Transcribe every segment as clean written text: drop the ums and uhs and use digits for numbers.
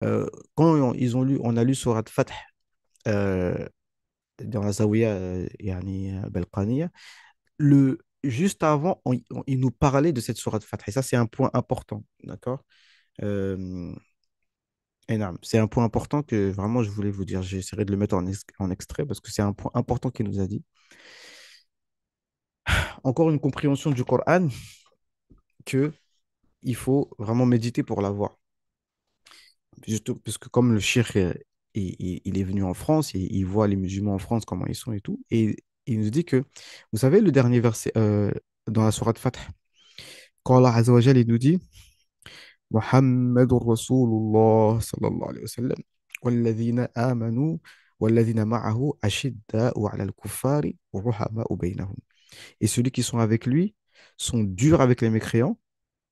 Euh, Quand on a lu Surat Fath euh, dans la Zawiya yani, Balqaniya, juste avant, il nous parlait de cette Surat Fath. Et ça, c'est un point important. D'accord? Euh, Énorme. C'est un point important que vraiment je voulais vous dire. J'essaierai de le mettre en extrait parce que c'est un point important qu'il nous a dit. Encore une compréhension du Coran que il faut vraiment méditer pour l'avoir. Parce que comme le shir, il est venu en France, et il voit les musulmans en France, comment ils sont et tout, et il nous dit que, vous savez, le dernier verset dans la sourate Fath, quand Allah Azza wa Jal, il nous dit, Muhammadur Rasulullah sallallahu alayhi wa sallam, والذين آمنوا والذين معه أشداء على الكفار رحماء بينهم. Et ceux qui sont avec lui sont durs avec les mécréants,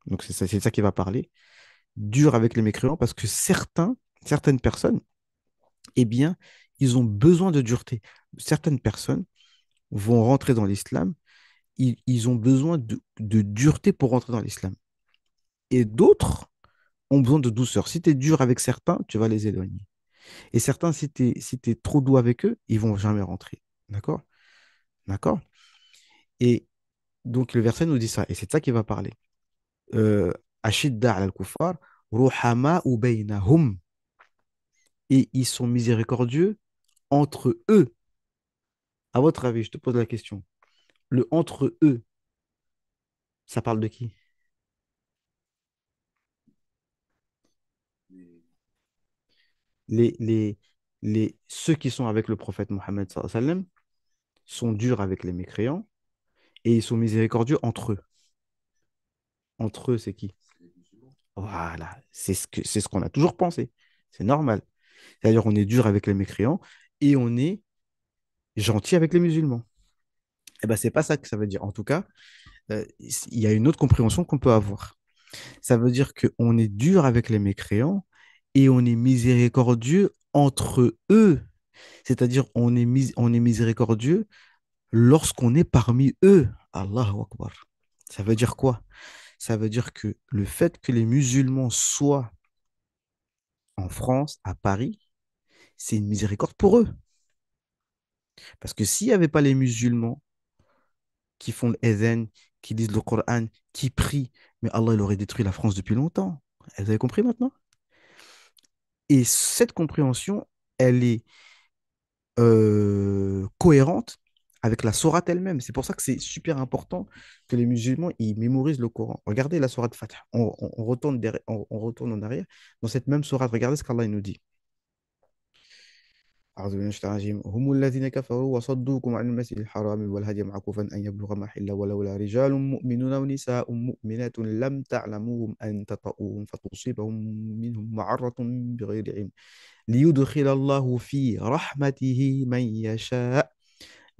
donc c'est ça qui va parler, durs avec les mécréants parce que certaines personnes, eh bien, ils ont besoin de dureté. Certaines personnes vont rentrer dans l'islam, ils ont besoin de dureté pour rentrer dans l'islam. Et d'autres ont besoin de douceur. Si tu es dur avec certains, tu vas les éloigner. Et certains, si tu trop doux avec eux, ils vont jamais rentrer. D'accord? D'accord? Et donc, le verset nous dit ça. Et c'est de ça qu'il va parler. Ashidda al kufar, ruhama ou baynahum. Et ils sont miséricordieux entre eux. À votre avis, je te pose la question. Le entre eux, ça parle de qui? les, les, ceux qui sont avec le prophète Mohammed sallallahu alayhi wa sallam sont durs avec les mécréants et ils sont miséricordieux entre eux. Entre eux, c'est qui? Voilà, c'est ce qu'on a toujours pensé. C'est normal. C'est-à-dire on est dur avec les mécréants et on est gentil avec les musulmans. Eh ben, c'est pas ça que ça veut dire. En tout cas, il y a une autre compréhension qu'on peut avoir. Ça veut dire qu'on est dur avec les mécréants et on est miséricordieux entre eux. C'est-à-dire on est miséricordieux lorsqu'on est parmi eux. Allahu Akbar. Ça veut dire quoi? Ça veut dire que le fait que les musulmans soient en France, à Paris, c'est une miséricorde pour eux. Parce que s'il n'y avait pas les musulmans qui font le Ezen, qui lisent le Coran, qui prient, mais Allah, il aurait détruit la France depuis longtemps. Vous avez compris maintenant? Et cette compréhension, elle est cohérente avec la sourate elle-même. C'est pour ça que c'est super important que les musulmans ils mémorisent le Coran. Regardez la sourate Fatih. On retourne on retourne en arrière. Dans cette même sourate, regardez ce qu'Allah il nous dit. أعوذ بالله من الشيطان الرجيم هم الذين كفروا وصدوكم عن المسجد الحرام والهدي معكوفا أن يبلغ محله ولولا رجال مؤمنون ونساء مؤمنات لم تعلموهم أن تطؤوهم فتصيبهم منهم معرة بغير علم ليدخل الله في رحمته من يشاء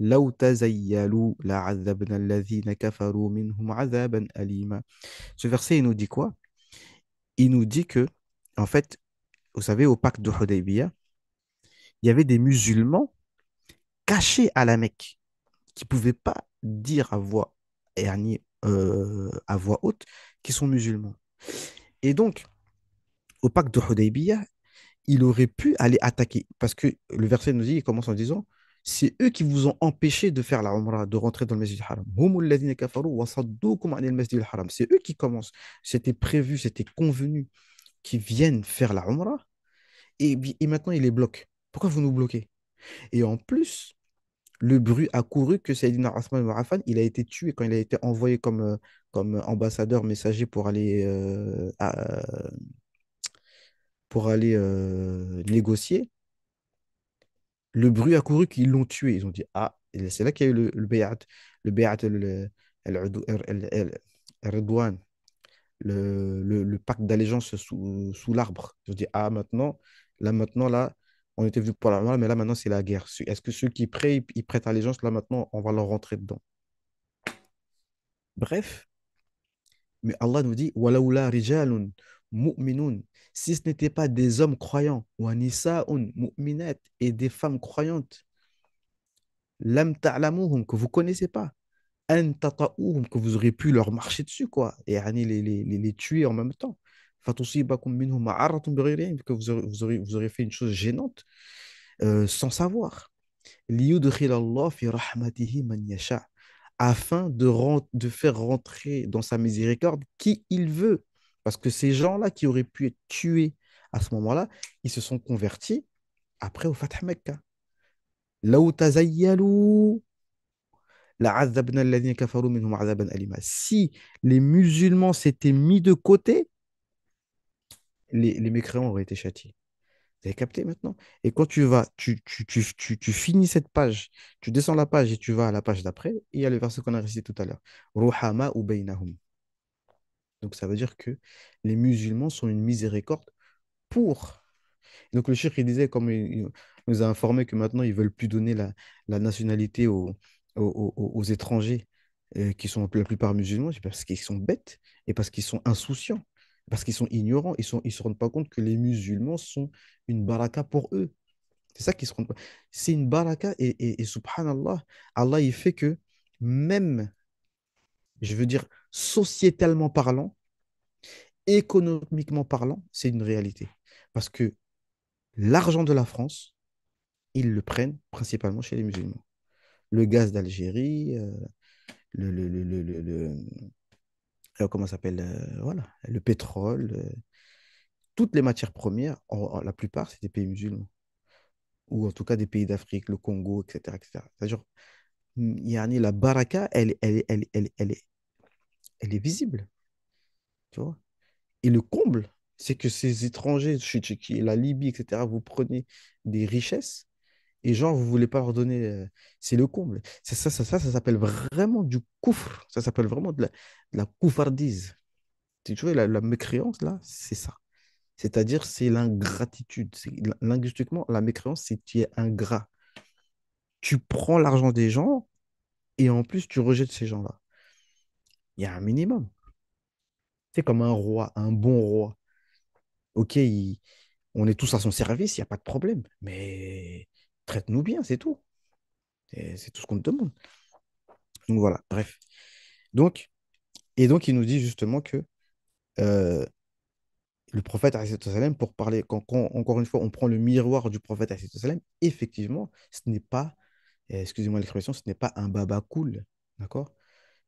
لو تزيلوا لعذبنا الذين كفروا منهم عذابا أليما. Ce verset, il nous dit quoi? Il nous dit que, en fait, vous savez, au pacte de Hudaybiyah, il y avait des musulmans cachés à la Mecque qui ne pouvaient pas dire à voix haute qu'ils sont musulmans. Et donc, au pacte de Hudaybiyah, il aurait pu aller attaquer. Parce que le verset nous dit, il commence en disant, c'est eux qui vous ont empêché de faire la Umrah, de rentrer dans le Masjid al-Haram. Humul ladhina kafaru wa saddukum anil Masjid al-Haram. C'est eux qui commencent. C'était prévu, c'était convenu qu'ils viennent faire la Umrah et maintenant ils les bloquent. Pourquoi vous nous bloquez? Et en plus, le bruit a couru que Sayyidina Osman ibn Affan, il a été tué quand il a été envoyé comme ambassadeur messager pour aller négocier. Le bruit a couru qu'ils l'ont tué. Ils ont dit, ah, et c'est là qu'il y a eu le bay'at, Ridwan, le pacte d'allégeance sous l'arbre. Ils ont dit, ah, là, on était venu pour la guerre, mais là, maintenant, c'est la guerre. Est-ce que ceux qui prêtent, ils prêtent allégeance, là, maintenant, on va leur rentrer dedans. Bref, mais Allah nous dit, Walaoula rijalun mu'minun. Si ce n'était pas des hommes croyants, wa nisa'un mu'minat, et des femmes croyantes, lam ta'lamuhum, que vous connaissez pas, an tata'uhum, que vous auriez pu leur marcher dessus, quoi, et yani les tuer en même temps. فَتُصِيبَكُم مِّنْهُ مَعَرَّةٌ بِغَيْرِ عِلْمٍ, que vous aurez fait une chose gênante sans savoir. لِيُدْخِلَ اللَّهُ فِي رَحْمَتِهِ مَنْ يَشَاءُ, afin de faire rentrer dans sa miséricorde qui il veut. Parce que ces gens-là qui auraient pu être tués à ce moment-là, ils se sont convertis après au Fath Mecca. لَوْ تَزَيَّلُوا لَعَذَّبْنَا الَّذِينَ كَفَرُوا مِنْهُمْ عَذَابًا أَلِيمًا. Si les musulmans s'étaient mis de côté, les mécréants auraient été châtiés. Vous avez capté maintenant? Et quand tu finis cette page, tu descends la page et tu vas à la page d'après, et il y a le verset qu'on a récité tout à l'heure. Ruhama ou bainahum. Donc ça veut dire que les musulmans sont une miséricorde pour. Donc le cheikh, il disait, comme il nous a informé que maintenant, ils ne veulent plus donner la nationalité aux étrangers qui sont la plupart musulmans, c'est parce qu'ils sont bêtes et parce qu'ils sont insouciants, parce qu'ils sont ignorants. Ils se rendent pas compte que les musulmans sont une baraka pour eux. C'est ça qu'ils se rendent pas. C'est une baraka et subhanallah, Allah, il fait que même, je veux dire, sociétalement parlant, économiquement parlant, c'est une réalité. Parce que l'argent de la France, ils le prennent principalement chez les musulmans. Le gaz d'Algérie, comment ça s'appelle, voilà, le pétrole, toutes les matières premières, la plupart, c'est des pays musulmans, ou en tout cas des pays d'Afrique, le Congo, etc., etc. C'est-à-dire, yani, la baraka, elle est visible, tu vois. Et le comble, c'est que ces étrangers, qui la Libye, etc., vous prenez des richesses. Et genre, vous voulez pas leur donner. C'est le comble. C'est ça s'appelle vraiment du coufre. Ça s'appelle vraiment de la coufardise. Tu vois, la mécréance, là, c'est ça. C'est-à-dire, c'est l'ingratitude. Linguistiquement, la mécréance, c'est que tu es ingrat. Tu prends l'argent des gens et en plus, tu rejettes ces gens-là. Il y a un minimum. C'est comme un roi, un bon roi. Ok, on est tous à son service, il n'y a pas de problème. Mais traite-nous bien, c'est tout. C'est tout ce qu'on te demande. Donc voilà, bref. Donc, donc, il nous dit justement que euh, le prophète, alayhi salam, pour parler, encore une fois, on prend le miroir du prophète, alayhi salam, effectivement, ce n'est pas, excusez-moi l'expression, ce n'est pas un baba cool, d'accord?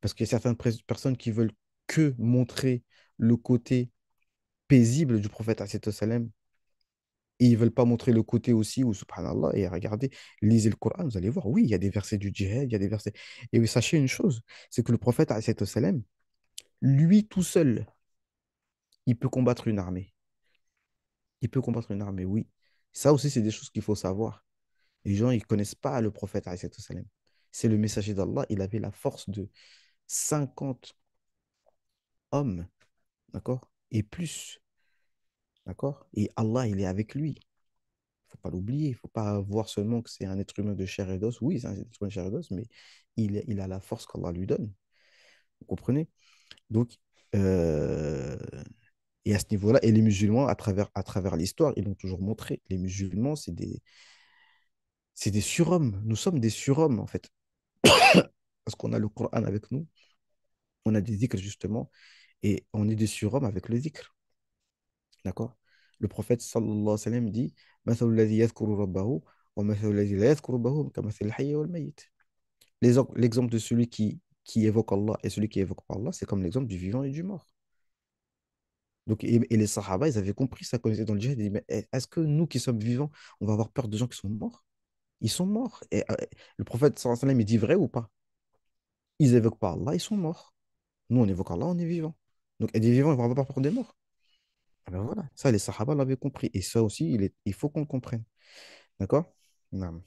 Parce qu'il y a certaines personnes qui veulent que montrer le côté paisible du prophète, alayhi salam, et ils ne veulent pas montrer le côté aussi où, subhanallah, et regardez, lisez le Coran, vous allez voir, oui, il y a des versets du djihad, il y a des versets. Et oui, sachez une chose, c'est que le prophète, alayhi salam, lui tout seul, il peut combattre une armée. Il peut combattre une armée, oui. Ça aussi, c'est des choses qu'il faut savoir. Les gens, ils ne connaissent pas le prophète, alayhi salam. C'est le messager d'Allah. Il avait la force de 50 hommes, d'accord? Et plus, d'accord? Et Allah, il est avec lui. Il ne faut pas l'oublier. Il ne faut pas voir seulement que c'est un être humain de chair et d'os. Oui, c'est un être humain de chair et d'os, mais il a la force qu'Allah lui donne. Vous comprenez? Donc, euh, et à ce niveau-là, et les musulmans, à travers l'histoire, ils l'ont toujours montré. Les musulmans, c'est des surhommes. Nous sommes des surhommes, en fait. Parce qu'on a le Coran avec nous, on a des dhikrs, justement, et on est des surhommes avec le dhikr. D'accord? Le prophète, sallallahu alayhi wa sallam, dit مثل الذي يذكر ربه ومثل الذي لا يذكر ربه كمثل الحي والميت. L'exemple de celui qui évoque Allah et celui qui évoque pas Allah, c'est comme l'exemple du vivant et du mort. Donc, et les Sahaba, ils avaient compris ça quand ils étaient dans le djihad. Ils disaient, mais est-ce que nous qui sommes vivants, on va avoir peur de gens qui sont morts? Ils sont morts. Et le prophète, sallallahu alayhi wa sallam, il dit vrai ou pas? Ils évoquent pas Allah, ils sont morts. Nous, on évoque Allah, on est vivant. Donc, et des vivants, ils vont avoir peur des morts. Ah ben voilà, ça, les Sahaba l'avaient compris. Et ça aussi, il faut qu'on le comprenne. D'accord? Non.